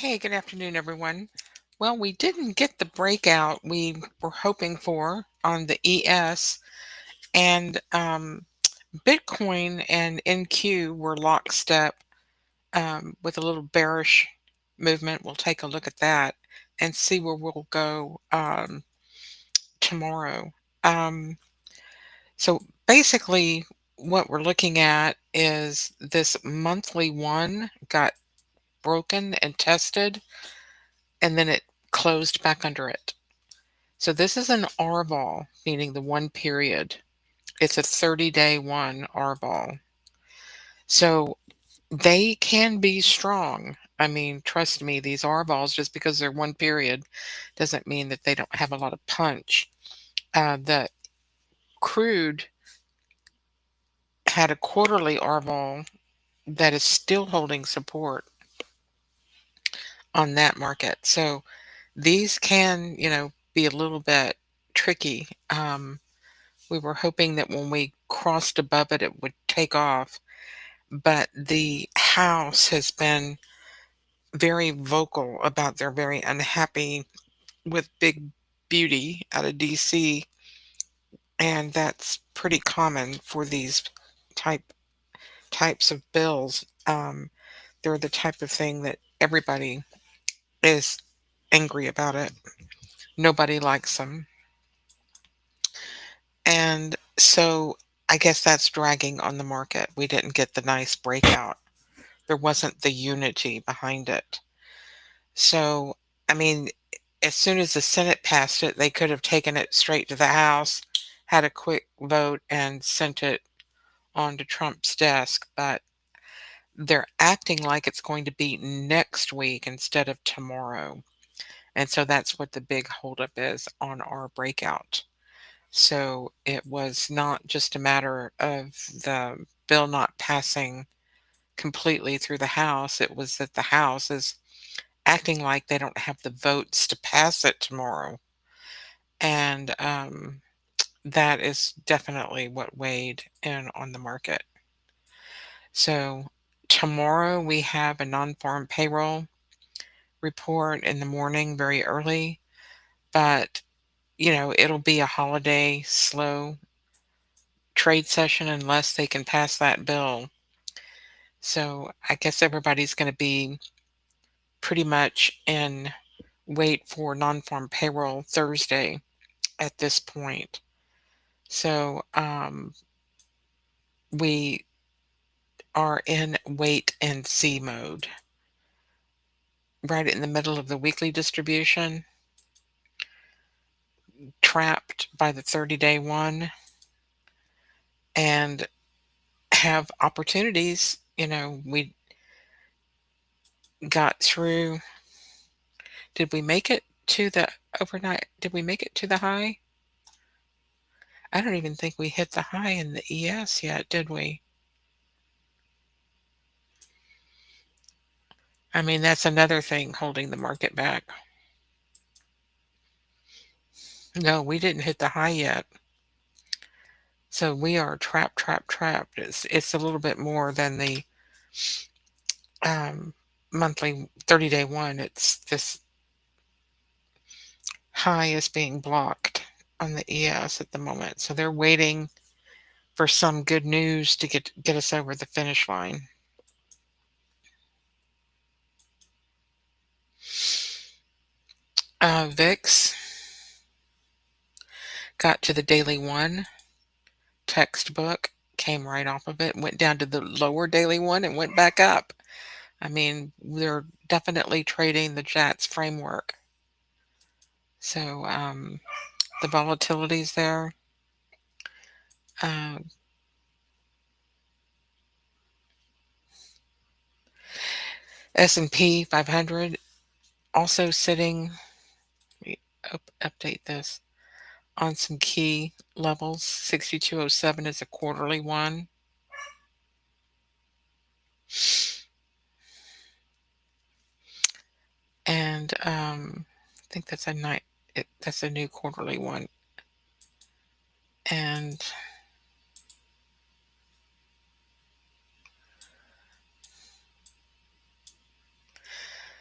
Hey, good afternoon, everyone. Well, we didn't get the breakout we were hoping for on the ES, and Bitcoin and NQ were lockstep with a little bearish movement. We'll take a look at that and see where we'll go tomorrow. Um, so basically, what we're looking at is this monthly one got broken and tested, and then it closed back under it. So this is an R ball, meaning the one period. It's a 30-day one R ball. So they can be strong. I mean, trust me, these R balls, just because they're one period, doesn't mean that they don't have a lot of punch. The crude had a quarterly R ball that is still holding support on that market. So these can, be a little bit tricky. We were hoping that when we crossed above it, it would take off. But the House has been very vocal about they're very unhappy with Big Beauty out of DC. And that's pretty common for these types of bills. They're the type of thing that everybody is angry about it. Nobody likes them. And so I guess that's dragging on the market. We didn't get the nice breakout. There wasn't the unity behind it. So, I mean, as soon as the Senate passed it, they could have taken it straight to the House, had a quick vote, and sent it on to Trump's desk. But they're acting like it's going to be next week instead of tomorrow. And so that's what the big holdup is on our breakout. So it was not just a matter of the bill not passing completely through the House. It was that the House is acting like they don't have the votes to pass it tomorrow. And that is definitely what weighed in on the market. So tomorrow we have a non-farm payroll report in the morning very early, but it'll be a holiday slow trade session unless they can pass that bill. So I guess everybody's going to be pretty much in wait for non-farm payroll Thursday at this point. So we are in wait and see mode. Right in the middle of the weekly distribution, trapped by the 30-day one, and have opportunities. We got through. Did we make it to the overnight? Did we make it to the high? I don't even think we hit the high in the ES yet, did we? I mean, that's another thing holding the market back. No, we didn't hit the high yet. So we are trapped, trapped, trapped. It's a little bit more than the um, monthly 30-day one. It's this high is being blocked on the ES at the moment. So they're waiting for some good news to get us over the finish line. VIX got to the daily one textbook, came right off of it, went down to the lower daily one and went back up. I mean, they're definitely trading the Jats framework. So the volatility's there. Uh, S&P 500 also sitting, let me update this, on some key levels. 6207 is a quarterly one. And I think that's that's a new quarterly one. And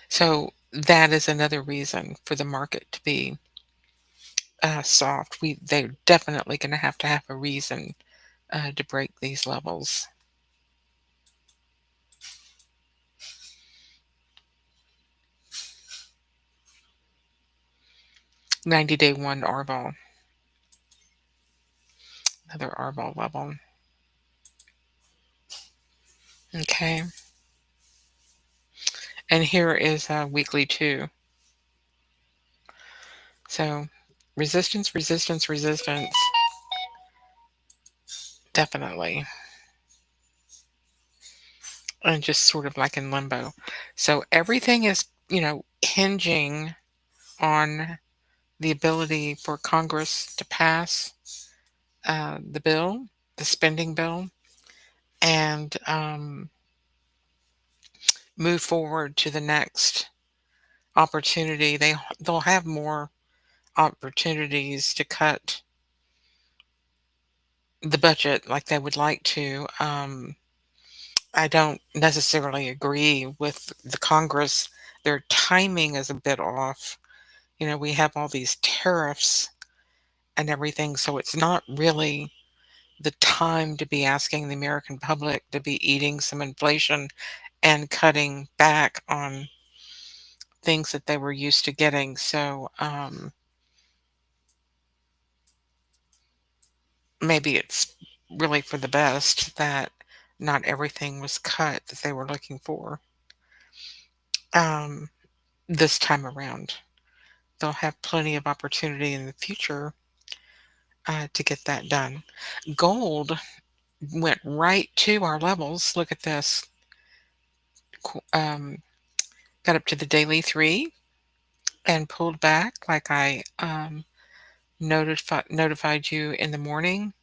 so that is another reason for the market to be soft. They're definitely going to have a reason to break these levels. 90-day one R-ball, another R-ball level. Okay, and here is weekly two. So resistance, resistance, resistance, definitely, and just sort of like in limbo. So everything is, hinging on the ability for Congress to pass the bill, the spending bill, and move forward to the next opportunity. They'll have more opportunities to cut the budget like they would like to. I don't necessarily agree with the Congress. Their timing is a bit off. We have all these tariffs and everything, so it's not really the time to be asking the American public to be eating some inflation and cutting back on things that they were used to getting. So maybe it's really for the best that not everything was cut that they were looking for um, this time around. They'll have plenty of opportunity in the future to get that done. Gold went right to our levels. Look at this. Um, got up to the daily three and pulled back like I notified you in the morning,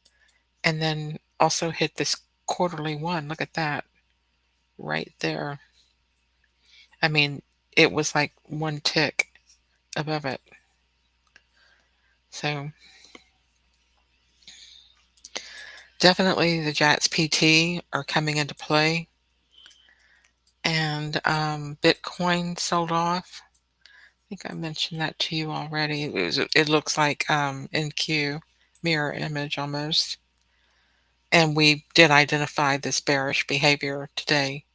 and then also hit this quarterly one. Look at that right there. I mean, it was like one tick above it. So definitely the Jats PT are coming into play, and Bitcoin sold off. I think I mentioned that to you already. It looks like NQ mirror image almost. And we did identify this bearish behavior today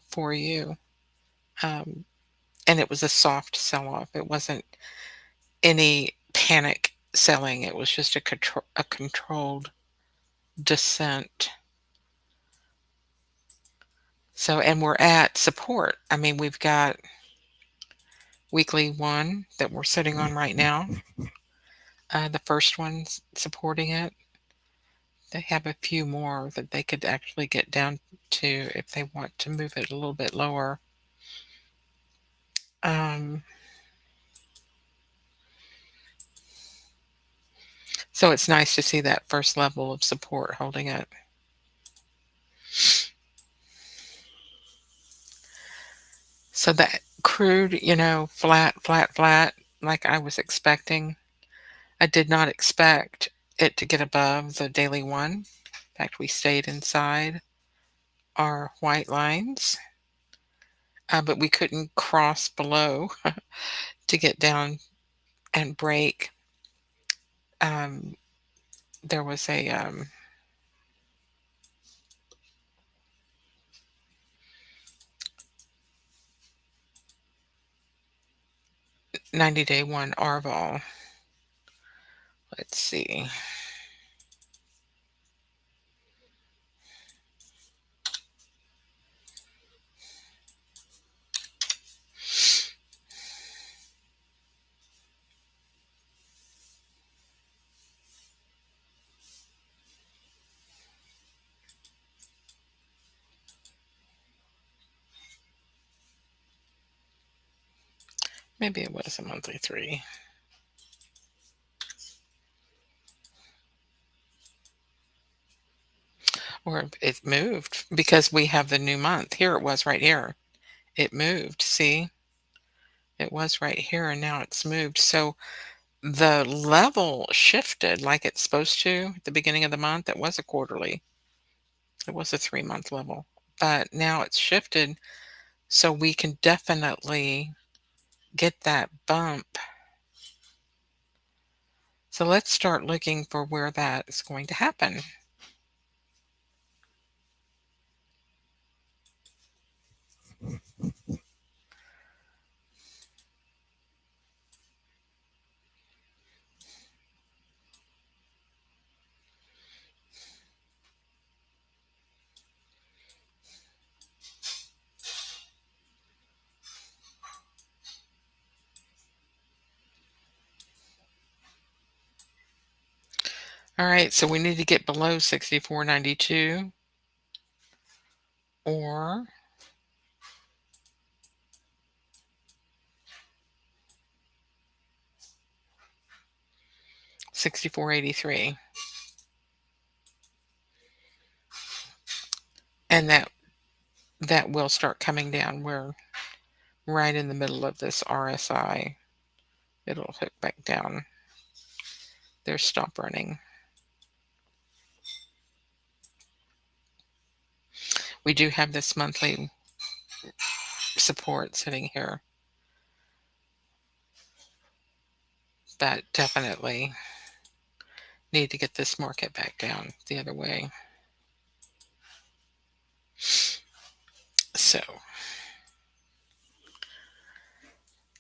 for you. Um, and it was a soft sell off. It wasn't any panic selling. It was just a controlled descent. So, and we're at support. I mean, we've got weekly one that we're sitting on right now. The first one's supporting it. They have a few more that they could actually get down to if they want to move it a little bit lower. Um, so it's nice to see that first level of support holding it. So that crude, flat, flat, flat, like I was expecting. I did not expect it to get above the daily one. In fact, we stayed inside our white lines, but we couldn't cross below to get down and break. Um, there was a 90-day one R-vol. Let's see. Maybe it was a monthly three. Or it moved because we have the new month. Here it was right here. It moved. See? It was right here and now it's moved. So the level shifted like it's supposed to at the beginning of the month. It was a quarterly. It was a 3-month level. But now it's shifted. So we can definitely get that bump. So let's start looking for where that is going to happen. All right, so we need to get below 64.92 or 64.83. And that will start coming down. We're right in the middle of this RSI. It'll hook back down. There's stop running. We do have this monthly support sitting here. But definitely need to get this market back down the other way. So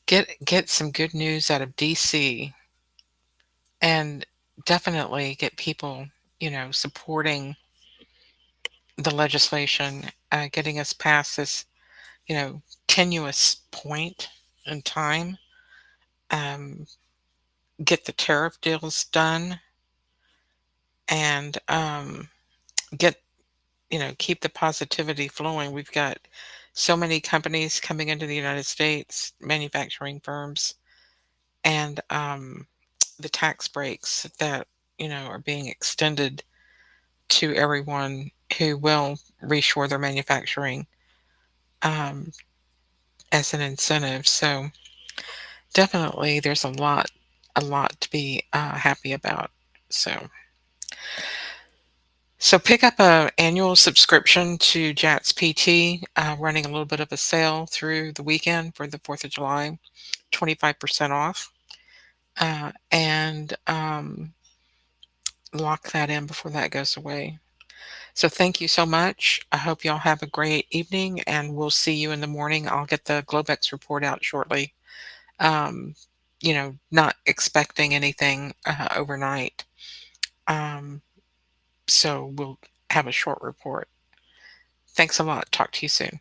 get some good news out of DC and definitely get people, supporting the legislation, getting us past this, tenuous point in time. Um, get the tariff deals done and get, keep the positivity flowing. We've got so many companies coming into the United States, manufacturing firms, and the tax breaks that, are being extended to everyone who will reshore their manufacturing um, as an incentive. So definitely there's a lot to be happy about. So pick up a annual subscription to Jats PT, running a little bit of a sale through the weekend for the 4th of July, 25% off, and lock that in before that goes away. So thank you so much. I hope y'all have a great evening, and we'll see you in the morning. I'll get the Globex report out shortly. Um, not expecting anything overnight. Um, so we'll have a short report. Thanks a lot. Talk to you soon.